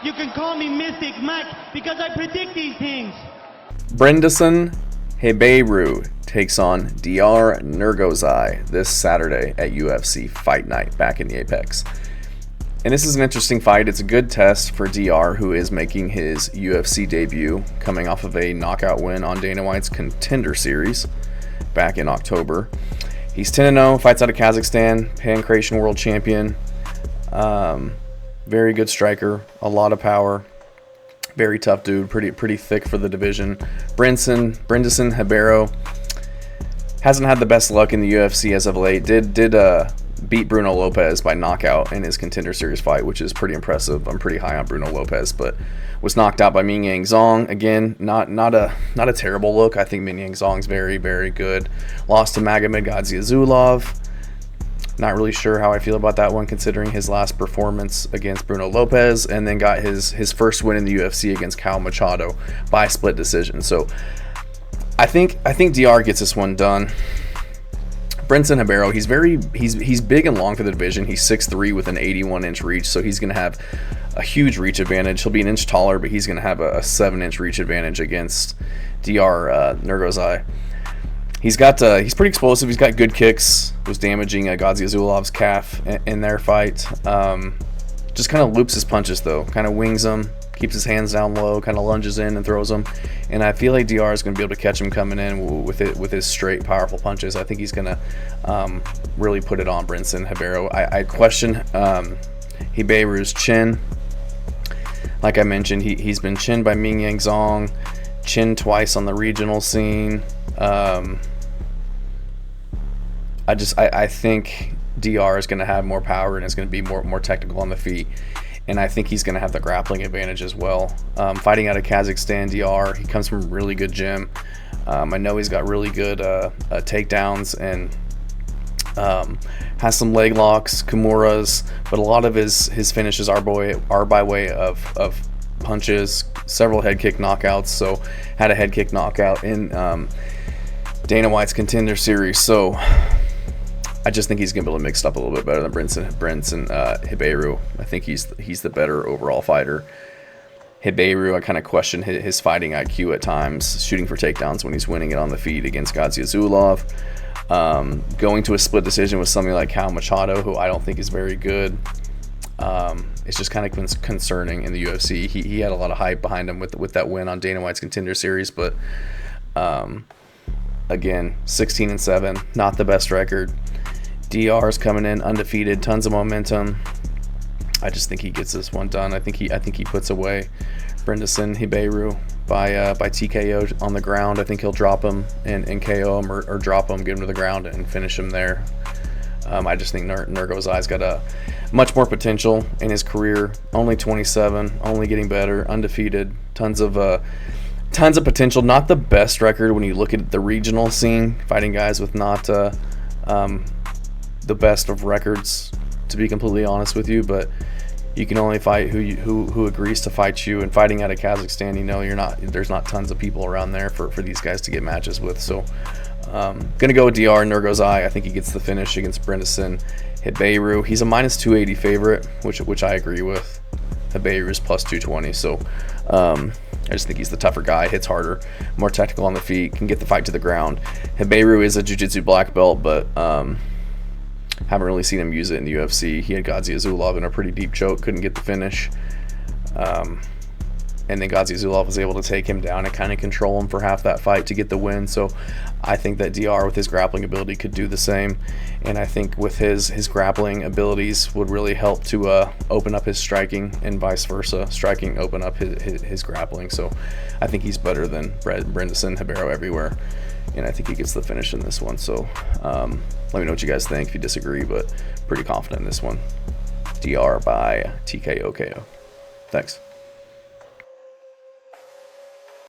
You can call me Mystic Mike because I predict these things. Brendson Ribeiro takes on Diyar Nurghozhay this Saturday at UFC Fight Night back in the Apex. And this is an interesting fight. It's a good test for Diyar, who is making his UFC debut, coming off of a knockout win on Dana White's Contender Series back in October. He's 10-0, fights out of Kazakhstan, Pan-Croatian world champion. Very good striker, a lot of power. Very tough dude, pretty thick for the division. Brendson Ribeiro hasn't had the best luck in the UFC as of late. Did beat Bruno Lopez by knockout in his Contender Series fight, which is pretty impressive. I'm pretty high on Bruno Lopez, but was knocked out by Mingyang Zhang. Again, not a terrible look. I think Mingyang Zhang's very, very good. Lost to Magomed Gadzhiev. Not really sure how I feel about that one, considering his last performance against Bruno Lopez, and then got his first win in the UFC against Kyle Machado by split decision. So I think Diyar gets this one done. Brendson Ribeiro, he's big and long for the division. He's 6'3" with an 81-inch reach, so he's going to have a huge reach advantage. He'll be an inch taller, but he's going to have a 7-inch reach advantage against Diyar Nurghozhay. He's pretty explosive. He's got good kicks. Was damaging Gadzhiev's calf in their fight. Just kind of loops his punches though. Kind of wings them, keeps his hands down low, kind of lunges in and throws them. And I feel like Diyar is going to be able to catch him coming in with his straight, powerful punches. I think he's going to really put it on Brendson Ribeiro. I question Ribeiro's chin. Like I mentioned, he's been chinned by Mingyang Zhang, chinned twice on the regional scene. I think Diyar is going to have more power and is going to be more technical on the feet, and I think he's going to have the grappling advantage as well. Fighting out of Kazakhstan, Diyar, he comes from a really good gym. I know he's got really good takedowns and has some leg locks, Kimuras, but a lot of his finishes are by way of punches, several head kick knockouts. So had a head kick knockout in Dana White's Contender Series. So I just think he's going to be able to mix it up a little bit better than Brendson Ribeiro. I think he's the better overall fighter. Ribeiro, I kind of question his fighting IQ at times, shooting for takedowns when he's winning it on the feet against Gadzhiev. Going to a split decision with somebody like Kyle Machado, who I don't think is very good. It's just kind of concerning in the UFC. He had a lot of hype behind him with that win on Dana White's Contender Series, but again, 16-7, not the best record. Diyar's coming in undefeated, tons of momentum. I just think he gets this one done. I think he puts away Brendson Ribeiro by TKO on the ground. I think he'll drop him and KO him or drop him, get him to the ground and finish him there. I just think Nurghozhay's got a much more potential in his career. Only 27, only getting better, undefeated, tons of potential. Not the best record when you look at the regional scene, fighting guys with not the best of records, to be completely honest with you. But you can only fight who agrees to fight you. And fighting out of Kazakhstan, there's not tons of people around there for these guys to get matches with. So gonna go with Diyar Nurghozhay. I think he gets the finish against Brendson Ribeiro. He's a -280 favorite, which I agree with. Ribeiro is +220. So I just think he's the tougher guy, hits harder, more technical on the feet, can get the fight to the ground. Ribeiro is a jiu-jitsu black belt, but haven't really seen him use it in the UFC. He had Gadzhiev in a pretty deep choke, couldn't get the finish. And then Gadzhiev was able to take him down and kind of control him for half that fight to get the win. So I think that Diyar, with his grappling ability, could do the same. And I think with his grappling abilities would really help to open up his striking, and vice versa. Striking open up his grappling. So I think he's better than Brendson Ribeiro everywhere. And I think he gets the finish in this one. So let me know what you guys think if you disagree, but pretty confident in this one. Diyar by TKO KO. Thanks.